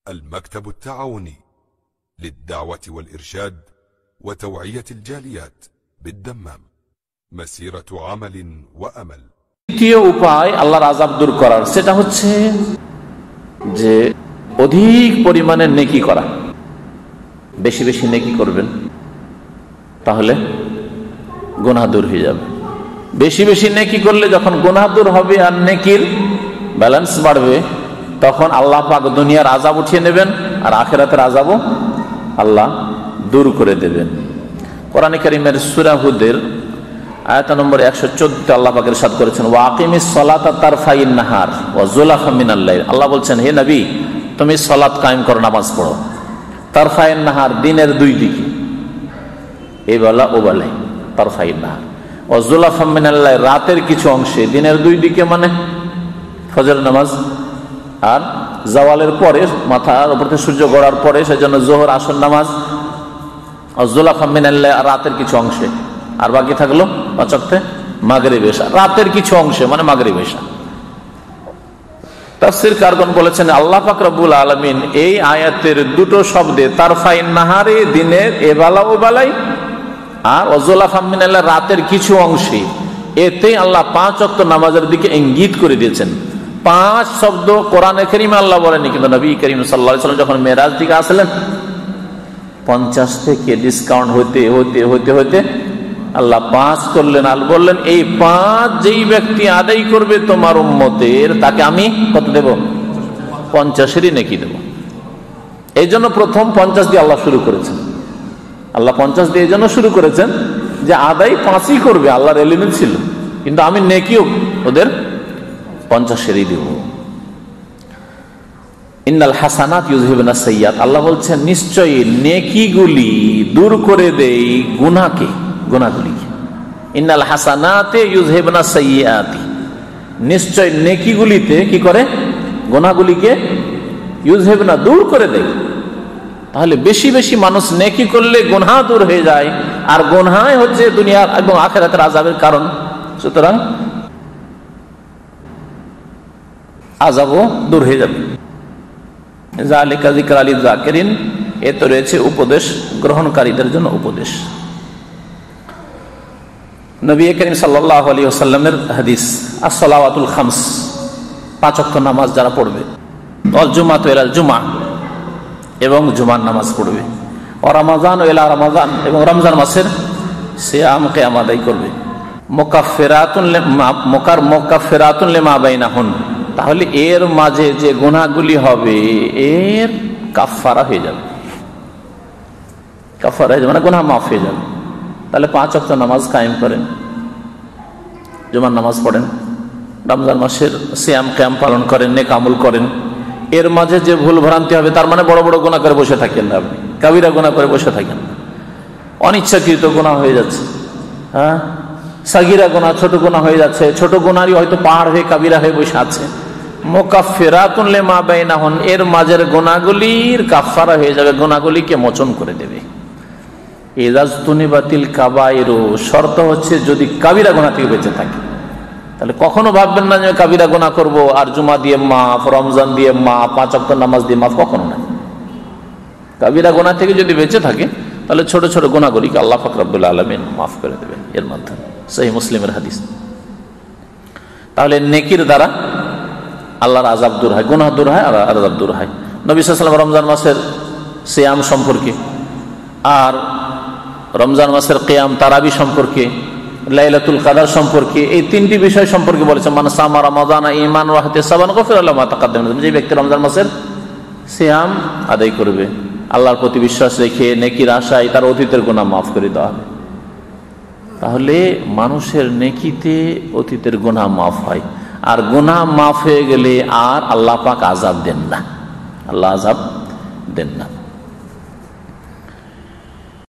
المكتب التعاوني للدعوة والإرشاد وتوعية الجاليات بالدمام مسيرة عمل وأمل। দ্বিতীয় উপায় আল্লাহর আযাব দূর করার, সেটা হচ্ছে যে অধিক পরিমাণে নেকি করা। বেশি বেশি নেকি করবেন, তাহলে গুনাহ দূর হয়ে যাবে। বেশি বেশি নেকি করলে যখন গুনাহ দূর হবে আর নেকির ব্যালেন্স বাড়বে, তখন আল্লাহ পাক দুনিয়ার আযাব উঠিয়ে নেবেন আর আখিরাতের আযাবও আল্লাহ দূর করে দেবেন। কোরআন কারীমের সূরা হুদের আয়াত নম্বর 114 আল্লাহ পাক ইরশাদ করেছেন, ওয়া আকিমিস সালাতা তারফাইন নাহার ওয়া যুলাফা মিনাল লাইল। আল্লাহ বলছেন, হে নবী, তুমি সালাত কায়েম করো, নামাজ পড়ো। তারফাইন নাহার, দিনের দুই দিকে, এই বেলা ও বেলায় তারফাইন নাহার। ওয়া যুলাফা মিনাল লাইল, রাতের কিছু অংশে। দিনের দুই দিকে মানে ফজর নামাজ আর জাওয়ালের পরে, মাথার উপর থেকে সূর্য গড়ার পরে, সেজন্য যোহর আসর নামাজ। আর যুলাফা মিনাল লাইল, রাতের কিছু অংশে। আর বাকি থাকলো পাঁচ ওয়াক্তে মাগরিব এশা, রাতের কিছু অংশে মানে মাগরিব এশা। তাফসীর কারগণ বলেছেন, আল্লাহ পাক রব্বুল আলামিন এই আয়াতের দুটো শব্দে, তারফাইন নাহারে দিনের এবেলা ও বেলায়, আর ওয়াজুলাফা মিনাল রাতের কিছু অংশে, এতে আল্লাহ পাঁচ ওয়াক্ত নামাজের দিকে ইঙ্গিত করে দিয়েছেন। পাঁচ শব্দ কোরআনে কারীমে আল্লাহ বলেনি, কিন্তু নবী করিম সাল্লাল্লাহু আলাইহি ওয়াসাল্লাম যখন মেরাজ থেকে আসলেন, 50 থেকে ডিসকাউন্ট হতে হতে হতে হতে আল্লাহ 5 করলেন। আর বললেন, এই 5 যেই ব্যক্তি আদায় করবে তোমার উম্মতের, তাকে আমি কত দেব? 50-এরই নেকি দেব। এই জন্য প্রথম 50 দিয়ে আল্লাহ শুরু করেছেন। আল্লাহ 50 দিয়ে এই জন্য শুরু করেছেন যে আদায় 5ই করবে, আল্লাহর এলিমেন্ট ছিল, কিন্তু আমি নেকিও ওদের 50-এরই দেব। ইন্নাল হাসানাত ইউযহিবুনাস সাইয়্যাত, আল্লাহ বলছেন নিশ্চয়ই নেকিগুলি দূর করে দেয় গুনাহকে, গুনাহগুলিকে। ইন্নাল হাসানাতে ইউযহিবুনাস সাইয়্যাতি, নিশ্চয় নেকিগুলিতে কি করে? গুনাহগুলিকে ইউযহিবুনা, দূর করে দেয়। তাহলে বেশি বেশি মানুষ নেকি করলে গুনাহ দূর হয়ে যায়, আর গুনাহই হচ্ছে দুনিয়ার এবং আখিরাতের আযাবের কারণ। সুতরাং আযাবও দূর হয়ে যাবে। যালিকা যিকরা লিয-যাকিরিন, এত রয়েছে উপদেশ গ্রহণকারীদের জন্য উপদেশ। নবী করিম সাল্লাল্লাহু আলাইহি ওয়াসাল্লামের হাদিস, as-সালাওয়াতুল খামস, 5 ওয়াক্ত নামাজ যারা পড়বে, ওয়াল জুমাতু ইলাল জুমআ, এবং জুমার নামাজ পড়বে, ও রমাজান ইলা রমাজান, এবং রমজান মাসের সিয়াম কিয়াম আদায় করবে, মুকাফফিরাতুন লিমা বাইনাহুন, তাহলে এর মাঝে যে গুনাহগুলি হবে এর কাফফারা হয়ে যাবে। কাফফারা হয়ে যাবে মানে গুনাহ মাফ হয়ে যাবে। তাহলে 5 ওয়াক্ত নামাজ কায়েম করেন, জুমার নামাজ পড়েন, রমজান মাসের সিয়াম কিয়াম পালন করেন, নেক আমল করেন। এর মাঝে যে ভুল ভ্রান্তি হবে, তার মানে বড় বড় গুনাহ করে বসে থাকেন না, আপনি কাবিরা গুনাহ করে বসে থাকেন না, অনিচ্ছাকৃত গুনাহ হয়ে যাচ্ছে। হ্যাঁ, সাগীরা গুনাহ, ছোট গুনাহ হয়ে যাচ্ছে, ছোট গুনাহই হয়তো পাহাড় হয়ে কাবিরা হয়ে বসে আছে। মুকাফফিরাতুন লিমা বাইনাহুন, এর মাঝের গুনাহগুলির কাফফারা হয়ে যাবে, গুনাহগুলিকে মোচন করে দেবে। ইযাজতুনিবাতিল কাবাইরু, শর্ত হচ্ছে যদি কাবিরা গুনাহ থেকে বেঁচে থাকে। তাহলে কখনো ভাববেন না যে কাবিরা গুনাহ করব আর জুমা দিয়ে মাফ, রমজান দিয়ে মাফ, 5 ওয়াক্ত নামাজ দিয়ে মাফ, কখনো না। কাবিরা গুনাহ থেকে যদি বেঁচে থাকে, তাহলে ছোট ছোট গুনাহগুলিকে আল্লাহ পাক রব্বুল আলামিন মাফ করে দেবেন এর মাধ্যমে। সহিহ মুসলিমের হাদিস। তাহলে নেকির দ্বারা আল্লাহর আযাব দূর হয়, গুনাহ দূর হয় আর আযাব দূর হয়। নবী সাল্লাল্লাহু আলাইহি ওয়াসাল্লাম রমজান মাসের সিয়াম সম্পর্কে, আর রমজান মাসের কিয়াম তারাবি সম্পর্কে, লাইলাতুল কদর সম্পর্কে, এই 3টি বিষয় সম্পর্কে বলেছেন, মান সামা রমাদানা ঈমানান ওয়া ইহতিসাবান গুফিরা লাহু মা তাকাদ্দামা, যে ব্যক্তি রমজান মাসের সিয়াম আদায় করবে, আল্লাহর প্রতি বিশ্বাস রেখে নেকির আশায়, তার অতীতের গুনাহ মাফ করে দেওয়া হবে। তাহলে মানুষের নেকিতে অতীতের গুনাহ মাফ হয়, আর গুনাহ মাফ হয়ে গেলে আর আল্লাহ পাক আযাব দেন না, আল্লাহ আযাব দেন না।